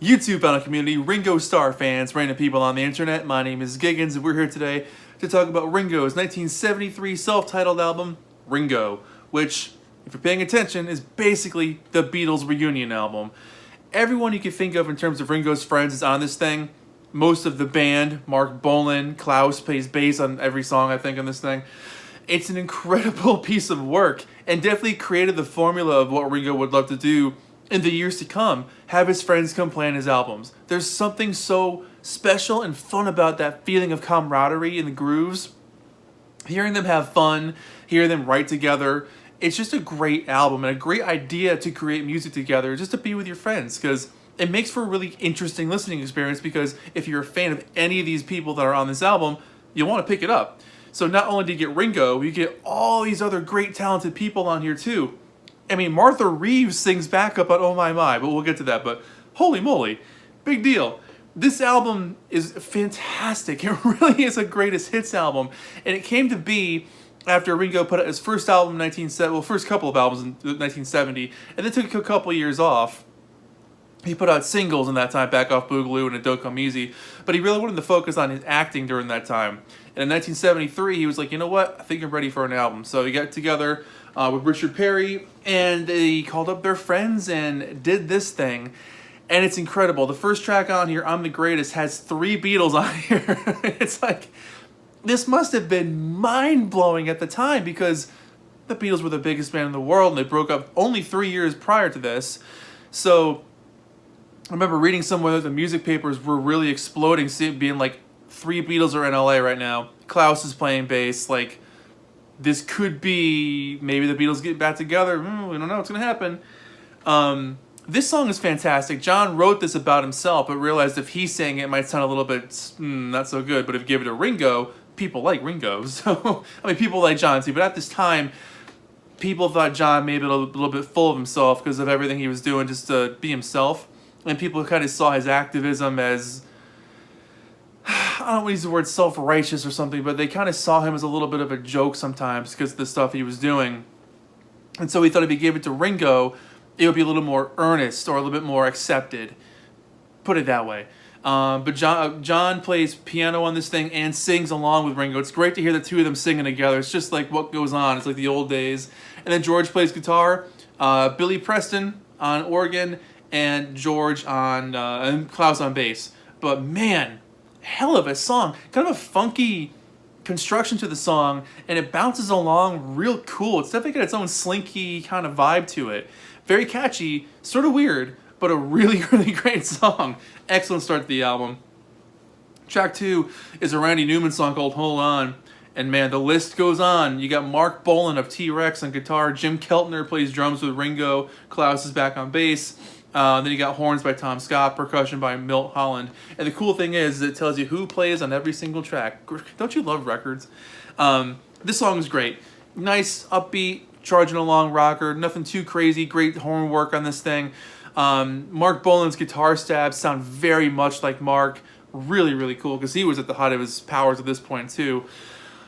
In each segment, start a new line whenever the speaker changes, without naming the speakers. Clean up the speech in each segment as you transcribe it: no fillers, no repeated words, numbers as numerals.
YouTube final community, Ringo Starr fans, random people on the internet. My name is Giggens, and we're here today to talk about Ringo's 1973 self-titled album, Ringo, which, if you're paying attention, is basically the Beatles reunion album. Everyone you can think of in terms of Ringo's friends is on this thing. Most of the band, Mark Bolan, Klaus plays bass on every song, I think, on this thing. It's an incredible piece of work, and definitely created the formula of what Ringo would love to do in the years to come, have his friends come play on his albums. There's something so special and fun about that feeling of camaraderie in the grooves. Hearing them have fun, hearing them write together, it's just a great album and a great idea to create music together, just to be with your friends, because it makes for a really interesting listening experience, because if you're a fan of any of these people that are on this album, you'll want to pick it up. So not only do you get Ringo, you get all these other great talented people on here too. I mean, Martha Reeves sings backup on Oh My My, but we'll get to that. But holy moly, big deal. This album is fantastic. It really is a greatest hits album. And it came to be after Ringo put out his first album in 1970, well, first couple of albums in 1970, and then took a couple of years off. He put out singles in that time, Back Off Boogaloo and It Don't Come Easy, but he really wanted to focus on his acting during that time. And in 1973, he was like, you know what, I think I'm ready for an album. So he got together with Richard Perry, and they called up their friends and did this thing. And it's incredible. The first track on here, I'm the Greatest, has 3 Beatles on here. It's like, this must have been mind-blowing at the time, because the Beatles were the biggest band in the world, and they broke up only 3 years prior to this. So I remember reading somewhere that the music papers were really exploding, being like, 3 Beatles are in LA right now. Klaus is playing bass. Like, this could be, maybe the Beatles get back together. We don't know what's going to happen. This song is fantastic. John wrote this about himself, but realized if he sang it, it might sound a little bit not so good. But if you give it to Ringo, people like Ringo. So, I mean, people like John too. But at this time, people thought John maybe a little bit full of himself because of everything he was doing just to be himself. And people kind of saw his activism as, I don't want to use the word self-righteous or something, but they kind of saw him as a little bit of a joke sometimes because of the stuff he was doing. And so he thought if he gave it to Ringo, it would be a little more earnest or a little bit more accepted. Put it that way. But John plays piano on this thing and sings along with Ringo. It's great to hear the two of them singing together. It's just like what goes on. It's like the old days. And then George plays guitar. Billy Preston on organ, and George on and Klaus on bass. But man, hell of a song. Kind of a funky construction to the song, and it bounces along real cool. It's definitely got its own slinky kind of vibe to it. Very catchy, sort of weird, but a really, really great song. Excellent start to the album. Track 2 is a Randy Newman song called Hold On. And man, the list goes on. You got Mark Bolan of T-Rex on guitar. Jim Keltner plays drums with Ringo. Klaus is back on bass. Then you got horns by Tom Scott, percussion by Milt Holland. And the cool thing is it tells you who plays on every single track. Don't you love records? This song is great. Nice, upbeat, charging along rocker. Nothing too crazy. Great horn work on this thing. Mark Bolan's guitar stabs sound very much like Mark. Really, really cool, because he was at the height of his powers at this point too.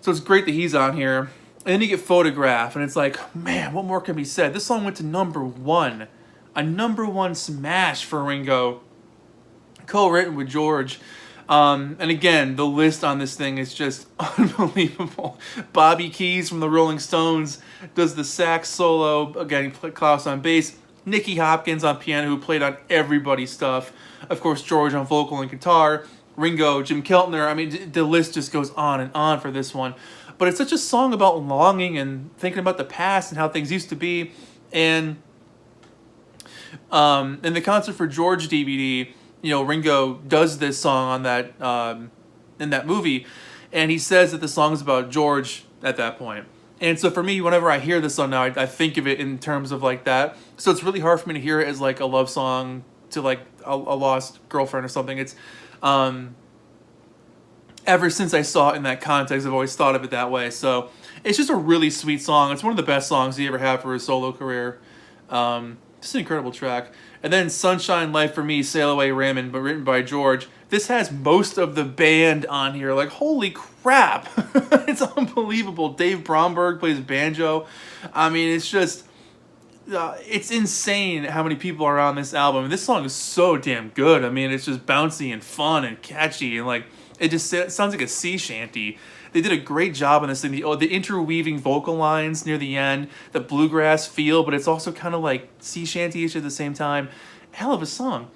So it's great that he's on here. And then you get Photograph, and it's like, man, what more can be said? This song went to #1. A #1 smash for Ringo, co-written with George. And again, the list on this thing is just unbelievable. Bobby Keys from the Rolling Stones does the sax solo. Again, Klaus on bass. Nicky Hopkins on piano, who played on everybody's stuff. Of course, George on vocal and guitar. Ringo, Jim Keltner. I mean, the list just goes on and on for this one. But it's such a song about longing and thinking about the past and how things used to be. And in the Concert for George DVD, you know, Ringo does this song on that in that movie, and he says that the song is about George at that point. And so for me, whenever I hear this song now, I think of it in terms of like that. So it's really hard for me to hear it as like a love song to like a lost girlfriend or something. It's ever since I saw it in that context, I've always thought of it that way. So it's just a really sweet song. It's one of the best songs he ever had for his solo career. Just an incredible track. And then Sunshine Life for Me, Sail Away Raymond, but written by George. This has most of the band on here. Like, holy crap. It's unbelievable. Dave Bromberg plays banjo. I mean, it's just it's insane how many people are on this album. And this song is so damn good. I mean, it's just bouncy and fun and catchy, and like it sounds like a sea shanty. They did a great job on this thing. The interweaving vocal lines near the end, the bluegrass feel, but it's also kind of like sea shanty-ish at the same time. Hell of a song.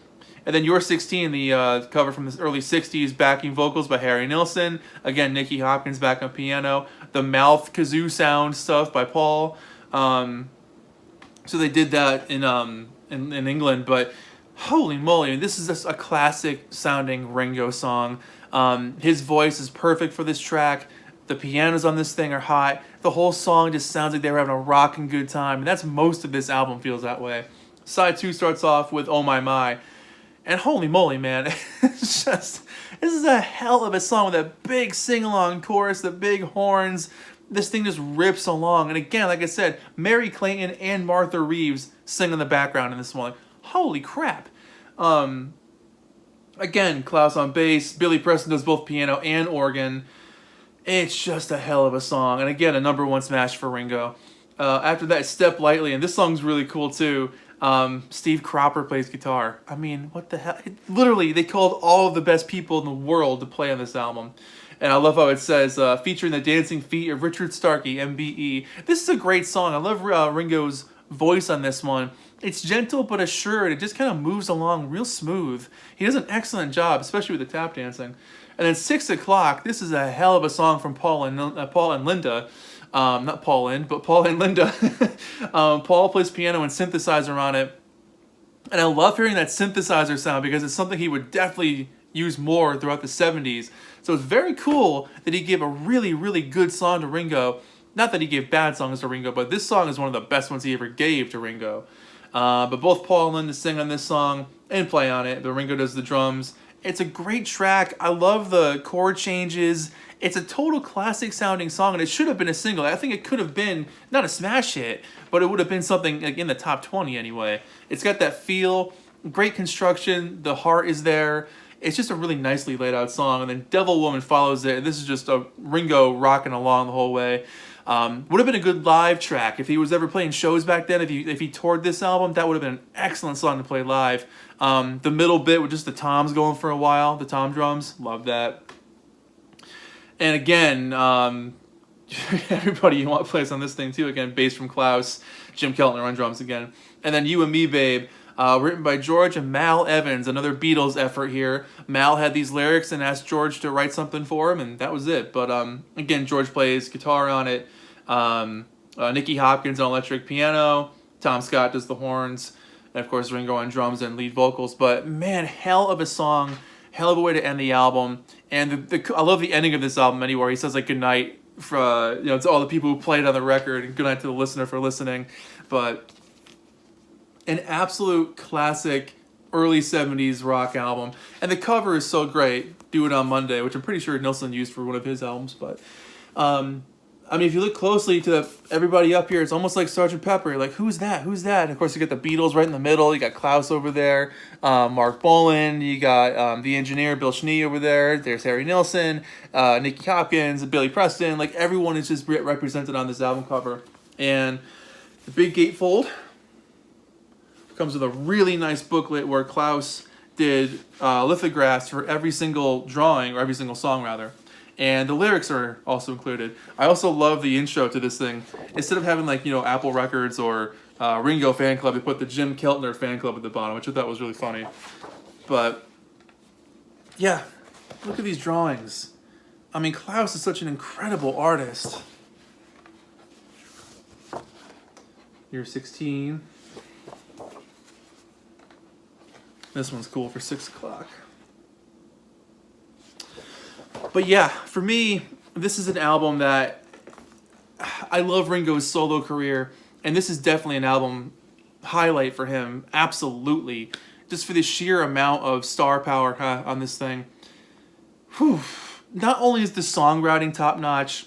And then You're 16, the cover from the early 60s, backing vocals by Harry Nilsson. Again, Nicky Hopkins back on piano. The mouth kazoo sound stuff by Paul. So they did that in England, but holy moly, this is just a classic sounding Ringo song. His voice is perfect for this track. The pianos on this thing are hot. The whole song just sounds like they were having a rocking good time, and that's most of this album feels that way. Side 2 starts off with Oh My My, and holy moly, man, it's just, this is a hell of a song with that big sing-along chorus, the big horns. This thing just rips along. And again, like I said, Mary Clayton and Martha Reeves sing in the background in this one. Like, holy crap. Again, Klaus on bass. Billy Preston does both piano and organ. It's just a hell of a song. And again, a #1 smash for Ringo. After that, Step Lightly. And this song's really cool too. Steve Cropper plays guitar. I mean, what the hell? Literally, they called all of the best people in the world to play on this album. And I love how it says, featuring the dancing feet of Richard Starkey, MBE. This is a great song. I love Ringo's voice on this one. It's gentle but assured. It just kind of moves along real smooth. He does an excellent job, especially with the tap dancing. And then 6 O'Clock, this is a hell of a song from Paul and Linda. Not Paul and, but Paul and Linda. Paul plays piano and synthesizer on it. And I love hearing that synthesizer sound because it's something he would definitely use more throughout the 70s. So it's very cool that he gave a really, really good song to Ringo. Not that he gave bad songs to Ringo, but this song is one of the best ones he ever gave to Ringo. But both Paul and Linda sing on this song and play on it, but Ringo does the drums. It's a great track. I love the chord changes. It's a total classic sounding song, and it should have been a single. I think it could have been, not a smash hit, but it would have been something like in the top 20 anyway. It's got that feel, great construction, the heart is there. It's just a really nicely laid out song, and then Devil Woman follows it. This is just a Ringo rocking along the whole way. Would have been a good live track if he was ever playing shows back then. If he toured this album, that would have been an excellent song to play live. The middle bit with just the toms going for a while, the tom drums, love that. And again, everybody you want plays on this thing too. Again, bass from Klaus, Jim Keltner on drums again, and then You and Me, Babe. Written by George and Mal Evans, another Beatles effort here. Mal had these lyrics and asked George to write something for him, and that was it. But again, George plays guitar on it. Nicky Hopkins on electric piano. Tom Scott does the horns. And of course, Ringo on drums and lead vocals. But man, hell of a song. Hell of a way to end the album. And I love the ending of this album anywhere. He says like goodnight for, to all the people who played on the record, and goodnight to the listener for listening. But an absolute classic early 70s rock album. And the cover is so great, Do It On Monday, which I'm pretty sure Nilsson used for one of his albums. But, I mean, if you look closely to everybody up here, it's almost like Sgt. Pepper. You're like, who's that? Who's that? And of course, you got the Beatles right in the middle. You got Klaus over there, Mark Bolan. You got the engineer, Bill Schnee, over there. There's Harry Nilsson, Nicky Hopkins, Billy Preston. Like, everyone is just represented on this album cover. And the big gatefold comes with a really nice booklet where Klaus did lithographs for every single drawing, or every single song rather, and the lyrics are also included. I also love the intro to this thing. Instead of having like Apple Records or Ringo Fan Club, they put the Jim Keltner Fan Club at the bottom, which I thought was really funny. But yeah, look at these drawings. I mean, Klaus is such an incredible artist. You're 16. This one's cool for 6 o'clock. But yeah, for me, this is an album that I love Ringo's solo career, and this is definitely an album highlight for him, absolutely. Just for the sheer amount of star power on this thing. Whew. Not only is the songwriting top-notch,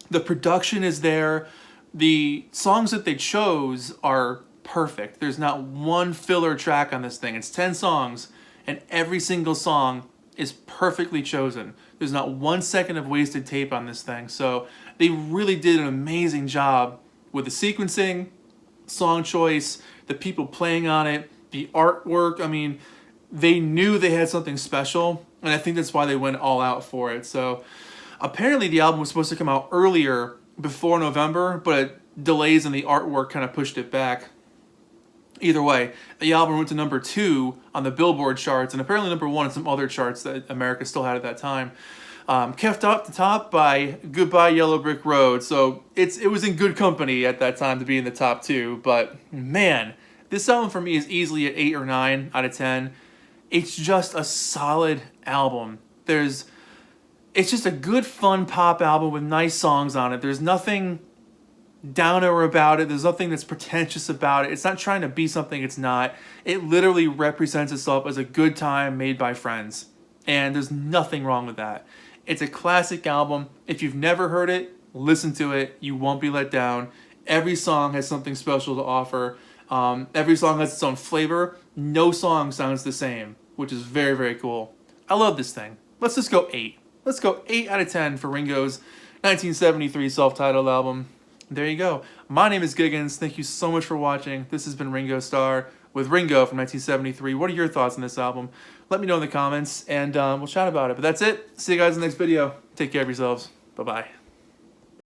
the production is there, the songs that they chose are perfect. There's not one filler track on this thing. It's 10 songs, and every single song is perfectly chosen. There's not 1 second of wasted tape on this thing. So they really did an amazing job with the sequencing, song choice, the people playing on it, the artwork. I mean, they knew they had something special, and I think that's why they went all out for it. So apparently the album was supposed to come out earlier, before November, but delays in the artwork kind of pushed it back. Either way, the album went to number 2 on the Billboard charts, and apparently number 1 in some other charts that America still had at that time. Kept up the top by Goodbye Yellow Brick Road, so it was in good company at that time to be in the top 2, but man, this album for me is easily at 8 or 9 out of 10. It's just a solid album. It's just a good, fun pop album with nice songs on it. There's nothing downer about it. There's nothing that's pretentious about it. It's not trying to be something it's not. It literally represents itself as a good time made by friends. And there's nothing wrong with that. It's a classic album. If you've never heard it, listen to it. You won't be let down. Every song has something special to offer. Every song has its own flavor. No song sounds the same, which is very, very cool. I love this thing. Let's just go 8. Let's go 8 out of 10 for Ringo's 1973 self-titled album. There you go. My name is Giggens. Thank you so much for watching. This has been Ringo Starr with Ringo from 1973. What are your thoughts on this album? Let me know in the comments, and we'll chat about it. But that's it. See you guys in the next video. Take care of yourselves. Bye-bye.